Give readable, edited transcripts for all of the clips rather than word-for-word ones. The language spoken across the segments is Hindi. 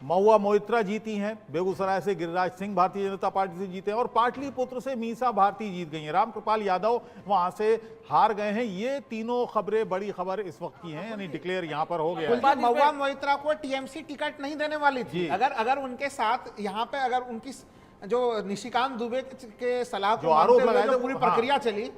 महुआ मोइत्रा जीती हैं, बेगूसराय से गिरिराज सिंह भारतीय जनता पार्टी से जीते हैं और पाटलिपुत्र से मीसा भारती जीत गई हैं। रामकृपाल यादव वहां से हार गए हैं। ये तीनों खबरें बड़ी खबर इस वक्त की हैं, यानी डिक्लेयर यहां पर हो गया है। महुआ मोइत्रा को टीएमसी टिकट नहीं देने वाली थी। अगर उनके साथ यहाँ पे अगर उनकी जो निशिकांत दुबे के सलाह जो आरोप लगाए थे, पूरी प्रक्रिया चली,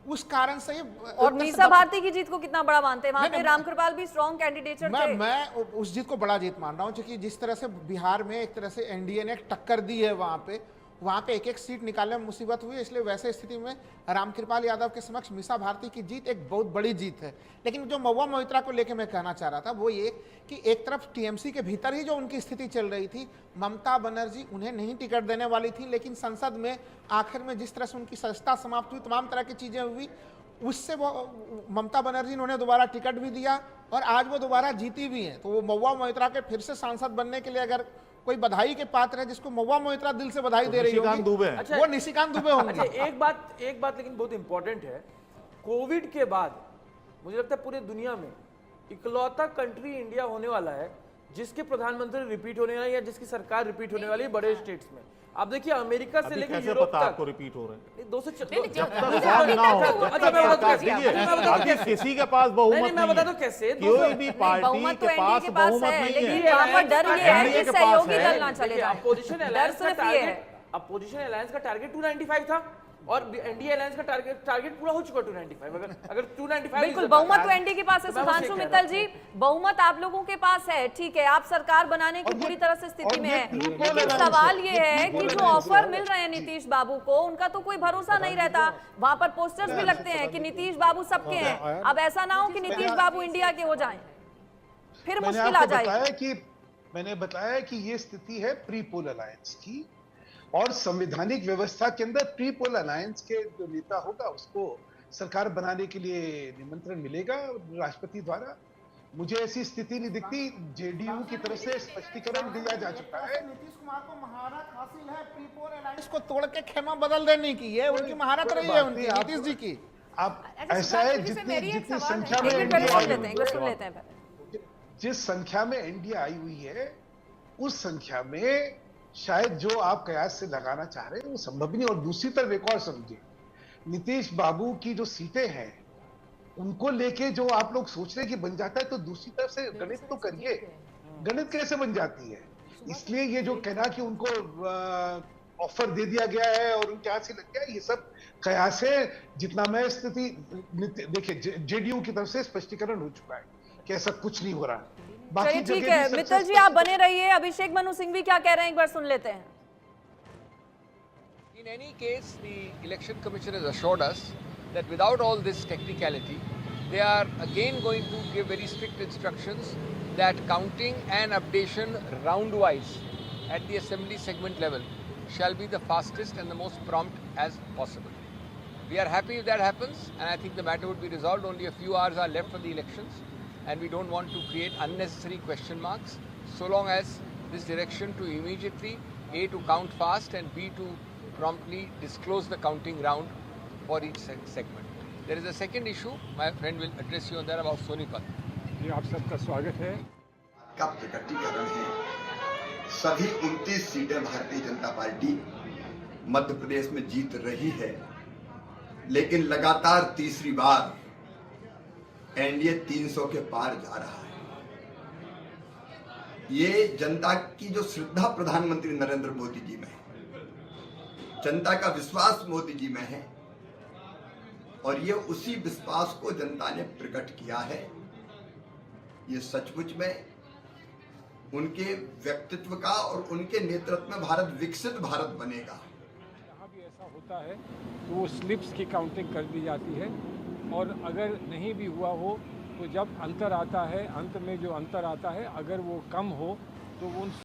उस कारण से और मीसा भारती की जीत को कितना बड़ा मानते हैं? वहां पे रामकृपाल भी स्ट्रॉन्ग कैंडिडेट थे। मैं उस जीत को बड़ा जीत मान रहा हूं, क्योंकि जिस तरह से बिहार में एक तरह से एनडीए ने टक्कर दी है, वहां पे एक एक सीट निकालने में मुसीबत हुई, इसलिए वैसे स्थिति में रामकृपाल यादव के समक्ष मीसा भारती की जीत एक बहुत बड़ी जीत है। लेकिन जो महुआ मोइत्रा को लेकर मैं कहना चाह रहा था वो ये कि एक तरफ टीएमसी के भीतर ही जो उनकी स्थिति चल रही थी, ममता बनर्जी उन्हें नहीं टिकट देने वाली थी, लेकिन संसद में आखिर में जिस तरह से उनकी सदस्यता समाप्त हुई, तमाम तरह की चीजें हुई, उससे वो ममता बनर्जी ने उन्हें दोबारा टिकट भी दिया और आज वो दोबारा जीती भी हैं। तो वो महुआ मोइत्रा के फिर से सांसद बनने के लिए अगर कोई बधाई के पात्र है, जिसको महुआ मोइत्रा दिल से बधाई दे रही होगी, अच्छा, वो निशिकांत दुबे होंगे। अच्छा, एक बात लेकिन बहुत इंपॉर्टेंट है। कोविड के बाद मुझे लगता है पूरी दुनिया में इकलौता कंट्री इंडिया होने वाला है जिसके प्रधानमंत्री रिपीट होने वाले या जिसकी सरकार रिपीट होने वाली है बड़े स्टेट्स में। आप देखिए अमेरिका से लेकर यूरोप तक आपको रिपीट हो रहे हैं। 200 किसी के पास बहुमत मैं बता दूं कैसे, कोई भी पार्टी के पास बहुमत नहीं है। वहां पर डर ये है कि सहयोगी दल ना चले जाए। अपोजिशन अलायंस का टारगेट 295 था और एनडीए अलायंस का टारगेट पूरा हो चुका 295। अगर 295 बिल्कुल बहुमत तो एनडीए के पास है। सुधांशु मित्तल जी, बहुमत आप लोगों के पास है, ठीक है, आप सरकार बनाने की पूरी तरह से स्थिति में है, लेकिन सवाल ये है कि जो ऑफर मिल रहे हैं नीतीश बाबू को, उनका तो कोई भरोसा नहीं रहता। वहां पर पोस्टर्स भी लगते हैं कि नीतीश बाबू सबके हैं। अब ऐसा ना हो कि नीतीश बाबू इंडिया के हो जाएं, फिर मुश्किल आ जाएगी। मैंने बताया कि ये स्थिति है प्री पोल अलायंस की, और संवैधानिक व्यवस्था के अंदर प्री पोल अलायंस के जो नेता होगा उसको सरकार बनाने के लिए निमंत्रण मिलेगा राष्ट्रपति द्वारा। मुझे ऐसी स्थिति नहीं दिखती। जेडीयू की तरफ से स्पष्टीकरण दिया जा चुका है। नीतीश कुमार को महारत हासिल है प्री पोल अलायंस को तोड़ के खेमा बदल देने की, ये उनकी महारत रही है उनकी, नीतीश जी की। आप ऐसा है जितनी संख्या में जिस संख्या में एनडीए आई हुई है, उस संख्या में शायद जो आप कयास से लगाना चाह रहे हैं वो संभव नहीं। और दूसरी तरफ एक और समझिए, नीतीश बाबू की जो सीटें हैं उनको लेके जो आप लोग सोच रहे हैं कि बन जाता है, तो दूसरी तरफ से गणित तो करिए, गणित कैसे बन जाती है। इसलिए ये जो कहना कि उनको ऑफर दे दिया गया है और उनके हाथ से लग गया, ये सब कयास है। जितना मैं स्थिति देखिए, जेडीयू की तरफ से स्पष्टीकरण हो चुका है कि ऐसा कुछ नहीं हो रहा। चलिए ठीक है, मित्तल जी आप बने रहिए। अभिषेक मनु सिंह भी क्या कह रहे हैं एक बार सुन लेते हैं। In any case, the Election Commission has assured us that without all this technicality, they are again going to give very strict instructions that counting and updation round-wise at the assembly segment level shall be the fastest and the most prompt as possible. We are happy if that happens, and I think the matter would be resolved. Only a few hours are left for the elections, and we don't want to create unnecessary question marks, so long as this direction to immediately A, to count fast, and B, to promptly disclose the counting round for each segment. There is a second issue, my friend will address you on that, about Sonipat. जी आप सबका स्वागत है। का प्रकटीकरण है। सभी 29 सीटें भारतीय जनता पार्टी मध्य प्रदेश में जीत रही है, लेकिन लगातार तीसरी बार एनडीए 300 के पार जा रहा है। ये जनता की जो श्रद्धा प्रधानमंत्री नरेंद्र मोदी जी में है, जनता का विश्वास मोदी जी में है, और ये उसी विश्वास को जनता ने प्रकट किया है। ये सचमुच में उनके व्यक्तित्व का और उनके नेतृत्व में भारत विकसित भारत बनेगा। जहाँ भी ऐसा होता है तो वो स्लिप्स की काउंटिंग कर दी जाती है, और अगर नहीं भी हुआ हो तो जब अंतर आता है, अंत में जो अंतर आता है, अगर वो कम हो तो वो